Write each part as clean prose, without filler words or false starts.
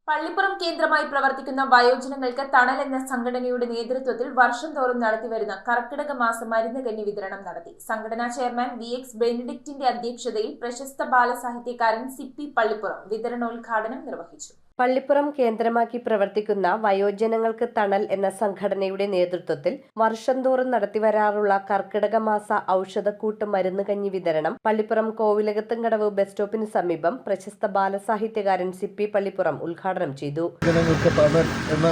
പള്ളിപ്പുറം കേന്ദ്രമായി പ്രവർത്തിക്കുന്ന വയോജനങ്ങൾക്ക് തണൽ എന്ന സംഘടനയുടെ നേതൃത്വത്തിൽ വർഷം തോറും നടത്തിവരുന്ന കർക്കിടക മാസ മരുന്നുകഞ്ഞി വിതരണം നടത്തി. സംഘടനാ ചെയർമാൻ വി.എക്സ്. ബെനഡിക്റ്റിന്റെ അധ്യക്ഷതയിൽ പ്രശസ്ത ബാലസാഹിത്യകാരൻ സി.പി. പള്ളിപ്പുറം വിതരണോദ്ഘാടനം നിർവഹിച്ചു. പള്ളിപ്പുറം കേന്ദ്രമാക്കി പ്രവർത്തിക്കുന്ന വയോജനങ്ങൾക്ക് തണൽ എന്ന സംഘടനയുടെ നേതൃത്വത്തിൽ വർഷം തോറും നടത്തിവരാറുള്ള കർക്കിടക മാസ ഔഷധക്കൂട്ട് മരുന്നുകഞ്ഞി വിതരണം പള്ളിപ്പുറം കോവിലകത്തുംകടവ് ബസ് സ്റ്റോപ്പിന് സമീപം പ്രശസ്ത ബാലസാഹിത്യകാരൻ സി.പി. പള്ളിപ്പുറം ഉദ്ഘാടനം ചെയ്തു. ജനങ്ങൾക്ക് തണൽ എന്ന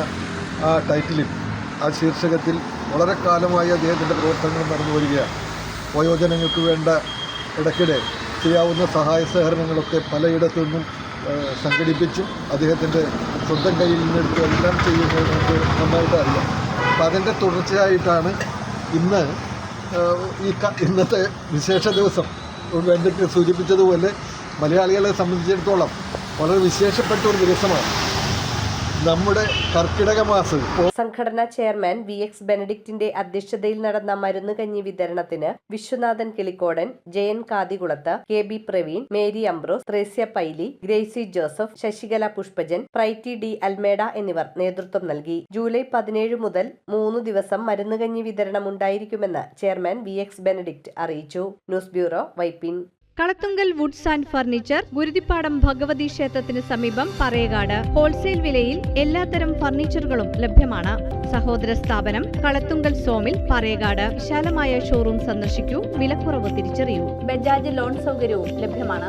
ആ ടൈറ്റിലിൽ, ആ ശീർഷകത്തിൽ വളരെ കാലമായി അദ്ദേഹത്തിൻ്റെ പ്രവർത്തനങ്ങൾ നടന്നു വരികയാണ്. വയോജനങ്ങൾക്ക് വേണ്ട ഇടയ്ക്കിടെ ചെയ്യാവുന്ന സഹായ സഹകരണങ്ങളൊക്കെ പലയിടത്തു നിന്നും സംഘടിപ്പിച്ചും അദ്ദേഹത്തിൻ്റെ സ്വന്തം കയ്യിൽ നിന്നെടുത്ത് എല്ലാം ചെയ്യുന്നത് നമുക്ക് നന്നായിട്ട് അറിയാം. അപ്പം അതിൻ്റെ തുടർച്ചയായിട്ടാണ് ഇന്നത്തെ വിശേഷ ദിവസം വേണ്ടിയിട്ട് സൂചിപ്പിച്ചതുപോലെ മലയാളികളെ സംബന്ധിച്ചിടത്തോളം വളരെ വിശേഷപ്പെട്ട ഒരു ദിവസമാണ് നമ്മുടെ കർക്കിടക മാസം. സംഘടനാ ചെയർമാൻ വി.എക്സ്. ബെനഡിക്റ്റിന്റെ അധ്യക്ഷതയിൽ നടന്ന മരുന്നുകഞ്ഞി വിതരണത്തിന് Viswanathan Kilikkodan, Jayan Kathikulath, KB. Praveen, Mary Ambrose, Thresia Paily, Gracy Joseph, Sasikala Pushpajan, Pretty D Almeida എന്നിവർ നേതൃത്വം നൽകി. ജൂലൈ 17 മുതൽ 3 ദിവസം മരുന്നുകഞ്ഞി വിതരണം ഉണ്ടായിരിക്കുമെന്ന് ചെയർമാൻ വി.എക്സ്. ബെനഡിക്റ്റ് അറിയിച്ചു. News bureau, Vypin. Kalathunkal woods and furniture, Guruthippadam Bhagavathi ക്ഷേത്രത്തിന് സമീപം പറയകാട്. ഹോൾസെയിൽ വിലയിൽ എല്ലാത്തരം ഫർണിച്ചറുകളും ലഭ്യമാണ്. സഹോദര സ്ഥാപനം കളത്തുങ്കൽ സോമിൽ, പറയകാട്. വിശാലമായ ഷോറൂം സന്ദർശിക്കൂ, വിലക്കുറവ് തിരിച്ചറിയൂ. ബജാജ് ലോൺ സൗകര്യവും ലഭ്യമാണ്.